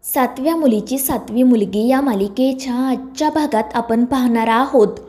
सातव्या मुलीची सातवी मुलगी या मालिकेच्या आजच्या भागात आपण पाहणार आहोत.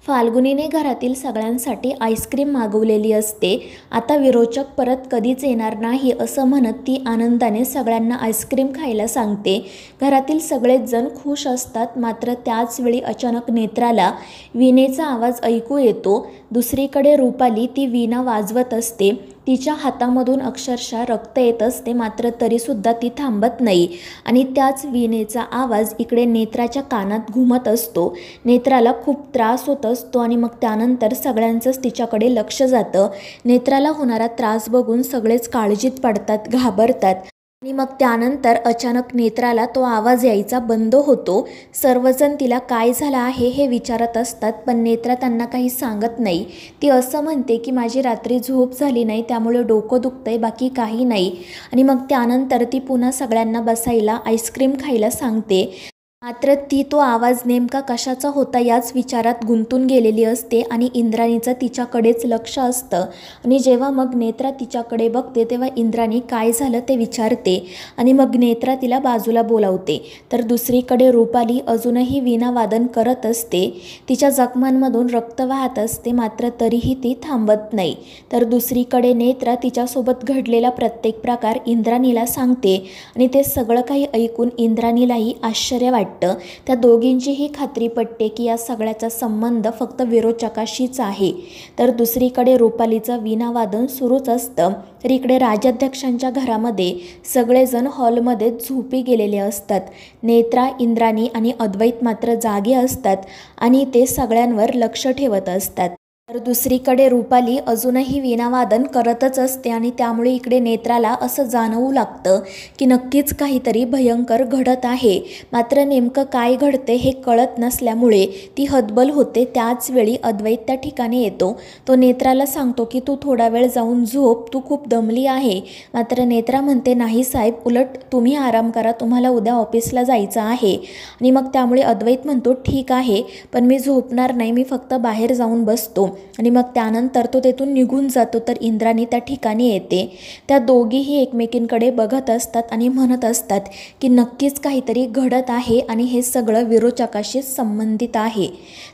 फाल्गुनीने घरातील सगळ्यांसाठी आईस्क्रीम मागवलेली असते. आता विरोचक परत कधीच येणार नाही असं म्हणत ती आनंदाने सगळ्यांना आईस्क्रीम खायला सांगते. घरातील सगळेच जण खुश असतात. मात्र त्याचवेळी अचानक नेत्राला वीणेचा आवाज ऐकू येतो. दुसरीकडे रुपाली ती वीणा वाजवत असते. तिच्या हातामधून अक्षरशः रक्त येत असते. मात्र तरीसुद्धा ती थांबत नाही आणि त्याच वीणेचा आवाज इकडे नेत्राच्या कानात घुमत असतो. नेत्राला खूप त्रास होत असतो आणि मग त्यानंतर सगळ्यांचंच तिच्याकडे लक्ष जातं. नेत्राला होणारा त्रास बघून सगळेच काळजीत पडतात, घाबरतात आणि मग त्यानंतर अचानक नेत्राला तो आवाज यायचा बंद होतो. सर्वजण तिला काय झालं आहे हे विचारत असतात, पण नेत्रा त्यांना काही सांगत नाही. ती असं म्हणते की माझी रात्री झोप झाली नाही, त्यामुळे डोकं दुखतंय, बाकी काही नाही. आणि मग त्यानंतर ती पुन्हा सगळ्यांना बसायला आईस्क्रीम खायला सांगते. मात्र ती तो आवाज नेमका कशाचा होता याच विचारात गुंतून गेलेली असते आणि इंद्राणीचं तिच्याकडेच लक्ष असतं. आणि जेव्हा मग नेत्रा तिच्याकडे बघते तेव्हा इंद्राणी काय झालं ते विचारते आणि मग नेत्रा तिला बाजूला बोलावते. तर दुसरीकडे रुपाली अजूनही वीणावादन करत असते. तिच्या जखमांमधून रक्त वाहत असते, मात्र तरीही ती थांबत नाही. तर दुसरीकडे नेत्रा तिच्यासोबत घडलेला प्रत्येक प्रकार इंद्राणीला सांगते आणि ते सगळं काही ऐकून इंद्राणीलाही आश्चर्य वाटतं. त्या दोघींचीही खात्री पटते की या सगळ्याचा संबंध फक्त विरोचकाशीच आहे. तर दुसरीकडे रुपालीचं वीणावादन सुरूच असतं. तर इकडे राजाध्यक्षांच्या घरामध्ये सगळेजण हॉलमध्ये झोपी गेलेले असतात. नेत्रा, इंद्राणी आणि अद्वैत मात्र जागे असतात आणि ते सगळ्यांवर लक्ष ठेवत असतात. तर दुसरीकडे रुपाली अजूनही वीणावादन करतच असते आणि त्यामुळे इकडे नेत्राला असं जाणवू लागतं की नक्कीच काहीतरी भयंकर घडत आहे. मात्र नेमकं काय घडते हे कळत नसल्यामुळे ती हतबल होते. त्याचवेळी अद्वैत त्या ठिकाणी येतो. तो नेत्राला सांगतो की तू थोडा वेळ जाऊन झोप, तू खूप दमली आहे. मात्र नेत्रा म्हणते नाही साहेब, उलट तुम्ही आराम करा, तुम्हाला उद्या ऑफिसला जायचं आहे. आणि मग त्यामुळे अद्वैत म्हणतो ठीक आहे, पण मी झोपणार नाही, मी फक्त बाहेर जाऊन बसतो. आणि मग त्यानंतर तो तेथून निघून जातो. तर इंद्राणी त्या ठिकाणी येते. त्या दोघीही एकमेकींकडे बघत असतात आणि म्हणत असतात की नक्कीच काहीतरी घडत आहे आणि हे सगळं विरोचकाशी संबंधित आहे.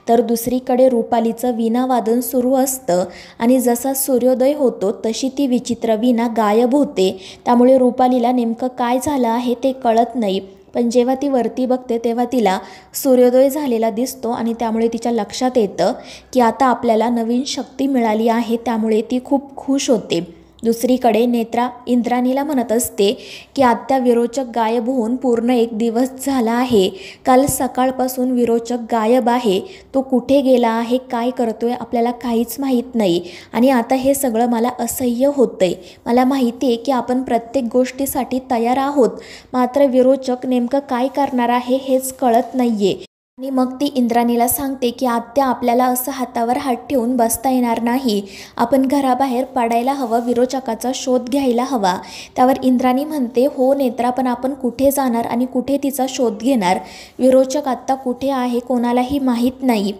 तर दुसरीकडे रुपालीचं वीणावादन सुरू असतं आणि जसा सूर्योदय होतो तशी ती विचित्र वीणा गायब होते. त्यामुळे रुपालीला नेमकं काय झालं आहे ते कळत नाही. पण जेव्हा ती वरती बघते तेव्हा तिला सूर्योदय झालेला दिसतो आणि त्यामुळे तिच्या लक्षात येतं की आता आपल्याला नवीन शक्ती मिळाली आहे. त्यामुळे ती खूप खुश होते. दुसरीकडे नेत्रा इंद्राणीला म्हणत असते की आत्या विरोचक गायब होऊन पूर्ण 1 दिवस झाला आहे. काल सकाळपासून विरोचक गायब आहे. तो कुठे गेला आहे, काय करतोय, आपल्याला काहीच माहीत नाही. आणि आता हे सगळं मला असह्य होतंय. मला माहिती आहे की आपण प्रत्येक गोष्टीसाठी तयार आहोत, मात्र विरोचक नेमकं काय करणार आहे हेच कळत नाहीये. आणि मग ती इंद्राणीला सांगते की आत्या, आपल्याला असं हातावर हात ठेवून बसता येणार नाही. आपण घराबाहेर पडायला हवं, विरोचकाचा शोध घ्यायला हवा. त्यावर इंद्राणी म्हणते हो नेत्रा, पण आपण कुठे जाणार आणि कुठे तिचा शोध घेणार? विरोचक आत्ता कुठे आहे कोणालाही माहीत नाही.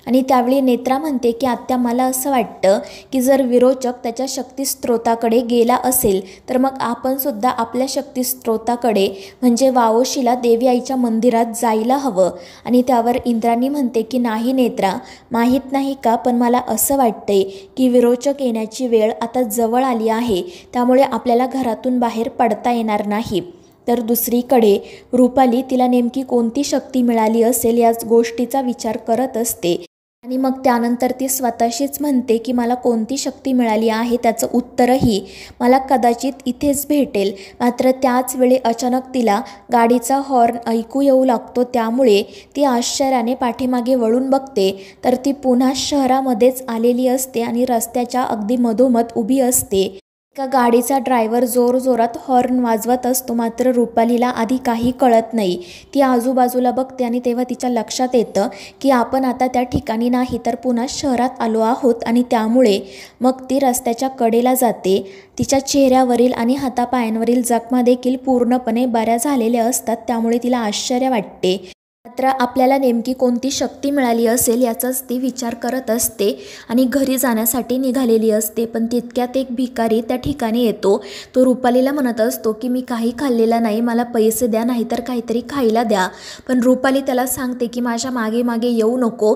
आणि त्यावेळी नेत्रा म्हणते की आत्या, मला असं वाटतं की जर विरोचक त्याच्या शक्तिस्त्रोताकडे गेला असेल तर मग आपण सुद्धा आपल्या शक्तिस्त्रोताकडे म्हणजे वावोशीला देवी आईच्या मंदिरात जायला हवं. आणि त्यावर इंद्राणी म्हणते की नाही नेत्रा, माहीत नाही का, पण मला असं वाटतंय की विरोचक येण्याची वेळ आता जवळ आली आहे. त्यामुळे आपल्याला घरातून बाहेर पडता येणार नाही. तर दुसरीकडे रुपाली तिला नेमकी कोणती शक्ती मिळाली असेल याच गोष्टीचा विचार करत असते. आणि मग त्यानंतर ती स्वतःशीच म्हणते की मला कोणती शक्ती मिळाली आहे त्याचं उत्तरही मला कदाचित इथेच भेटेल. मात्र त्याचवेळी अचानक तिला गाडीचा हॉर्न ऐकू येऊ लागतो. त्यामुळे ती आश्चर्याने पाठीमागे वळून बघते तर ती पुन्हा शहरामध्येच आलेली असते आणि रस्त्याच्या अगदी मधोमध उभी असते. एका गाडीचा ड्रायव्हर जोरजोरात हॉर्न वाजवत असतो. मात्र रुपालीला आधी काही कळत नाही. ती आजूबाजूला बघते आणि तेव्हा तिच्या लक्षात येतं की आपण आता त्या ठिकाणी नाही तर पुन्हा शहरात आलो आहोत. आणि त्यामुळे मग ती रस्त्याच्या कडेला जाते. तिच्या चेहऱ्यावरील आणि हातापायांवरील जखमा देखील पूर्णपणे बऱ्या झालेल्या असतात. त्यामुळे तिला आश्चर्य वाटते. मात्र आपल्याला नेमकी कोणती शक्ती मिळाली असेल याचाच ती विचार करत असते आणि घरी जाण्यासाठी निघालेली असते. पण तितक्यात एक भिकारी त्या ठिकाणी येतो. तो रुपालीला म्हणत असतो की मी काही खाल्लेलं नाही, मला पैसे द्या, नाहीतर काहीतरी खायला द्या. पण रुपाली त्याला सांगते की माझ्या मागे मागे येऊ नको,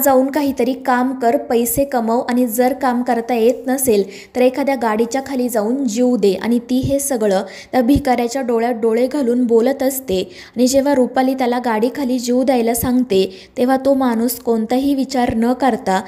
जाऊन काहीतरी काम कर, पैसे कमव आणि जर काम करता येत नसेल तर एखाद्या गाडीच्या खाली जाऊन जीव दे. आणि ती हे सगळं त्या भिकाऱ्याच्या डोळ्यात डोळे घालून बोलत असते. आणि जेव्हा रुपाली त्याला गाडीखाली जीव द्यायला सांगते तेव्हा तो माणूस कोणताही विचार न करता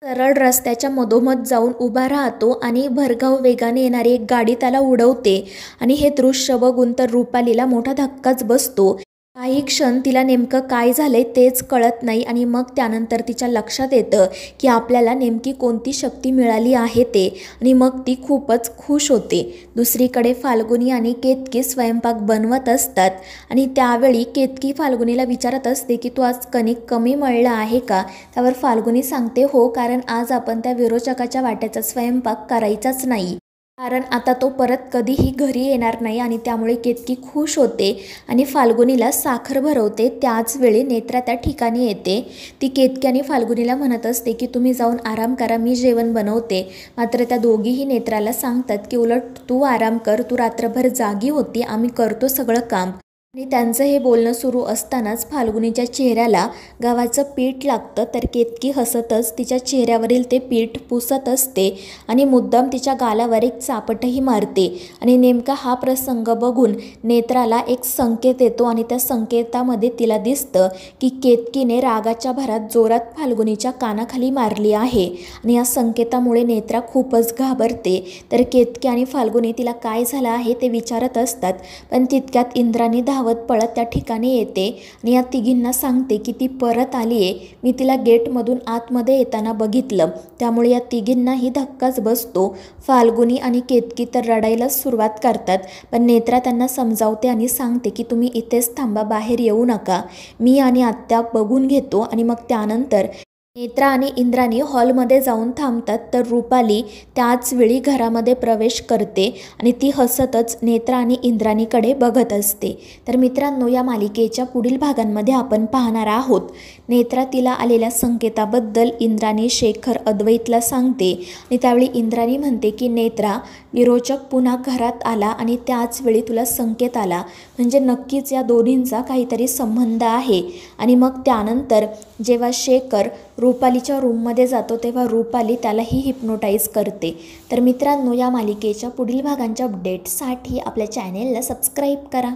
सरळ रस्त्याच्या मधोमध जाऊन उभा राहतो आणि भरधाव वेगाने येणारी एक गाडी त्याला उडवते. आणि हे दृश्य बघून तर रुपालीला मोठा धक्काच बसतो. काही क्षण तिला नेमकं काय झालंय तेच कळत नाही आणि मग त्यानंतर तिच्या लक्षात येतं की आपल्याला नेमकी कोणती शक्ती मिळाली आहे ते. आणि मग ती खूपच खुश होते. दुसरीकडे फाल्गुनी आणि केतकी स्वयंपाक बनवत असतात आणि त्यावेळी केतकी फाल्गुनीला विचारत असते की तू आज कणिक कमी मळला आहे का. त्यावर फाल्गुनी सांगते हो, कारण आज आपण त्या विरोचकाच्या वाट्याचा स्वयंपाक करायचाच नाही, कारण आता तो परत कधीही घरी येणार नाही. आणि त्यामुळे केतकी खुश होते आणि फाल्गुनीला साखर भरवते. त्याच वेळी नेत्रा त्या ठिकाणी येते. ती केतकी आणि फाल्गुनीला म्हणत असते की तुम्ही जाऊन आराम करा, मी जेवण बनवते. मात्र त्या दोघीही नेत्राला सांगतात की उलट तू आराम कर, तू रात्रभर जागी होती, आम्ही करतो सगळं काम. आणि त्यांचं हे बोलणं सुरू असतानाच फाल्गुनीच्या चेहऱ्याला गव्हाचं पीठ लागतं. तर केतकी हसतच तिच्या चेहऱ्यावरील ते पीठ पुसत असते आणि मुद्दाम तिच्या गालावर एक चापटही मारते. आणि नेमका हा प्रसंग बघून नेत्राला एक संकेत येतो आणि त्या संकेतामध्ये तिला दिसतं की केतकीने रागाच्या भरात जोरात फाल्गुनीच्या कानाखाली मारली आहे. आणि या संकेतामुळे नेत्रा खूपच घाबरते. तर केतकी आणि फाल्गुनी तिला काय झालं आहे ते विचारत असतात. पण तितक्यात इंद्राणी पळत त्या ठिकाणी येते आणि या तिघींना सांगते की ती परत आली आहे, मी तिला गेटमधून आतमध्ये येताना बघितलं. त्यामुळे या तिघींनाही धक्काच बसतो. फाल्गुनी आणि केतकी तर रडायला सुरुवात करतात. पण नेत्रा त्यांना समजावते आणि सांगते की तुम्ही इथेच थांबा, बाहेर येऊ नका, मी आणि आत्या बघून घेतो. आणि मग त्यानंतर नेत्रा आणि इंद्राणी हॉलमध्ये जाऊन थांबतात. तर रुपाली त्याच वेळी घरामध्ये प्रवेश करते आणि ती हसतच नेत्रा आणि इंद्राणीकडे बघत असते. तर मित्रांनो, या मालिकेच्या पुढील भागांमध्ये आपण पाहणार आहोत नेत्रा तिला आलेल्या संकेताबद्दल इंद्राणी शेखर अद्वैतला सांगते. आणि त्यावेळी इंद्राणी म्हणते की नेत्रा, विरोचक पुन्हा घरात आला आणि त्याच वेळी तुला संकेत आला, म्हणजे नक्कीच या दोन्हींचा काहीतरी संबंध आहे. आणि मग त्यानंतर जेव्हा शेखर रुपालीच्या रूममध्ये जातो तेव्हा रुपाली त्यालाही हिप्नोटाईज करते. तर मित्रांनो, या मालिकेच्या पुढील भागांच्या अपडेट्ससाठी आपल्या चॅनेलला सबस्क्राईब करा.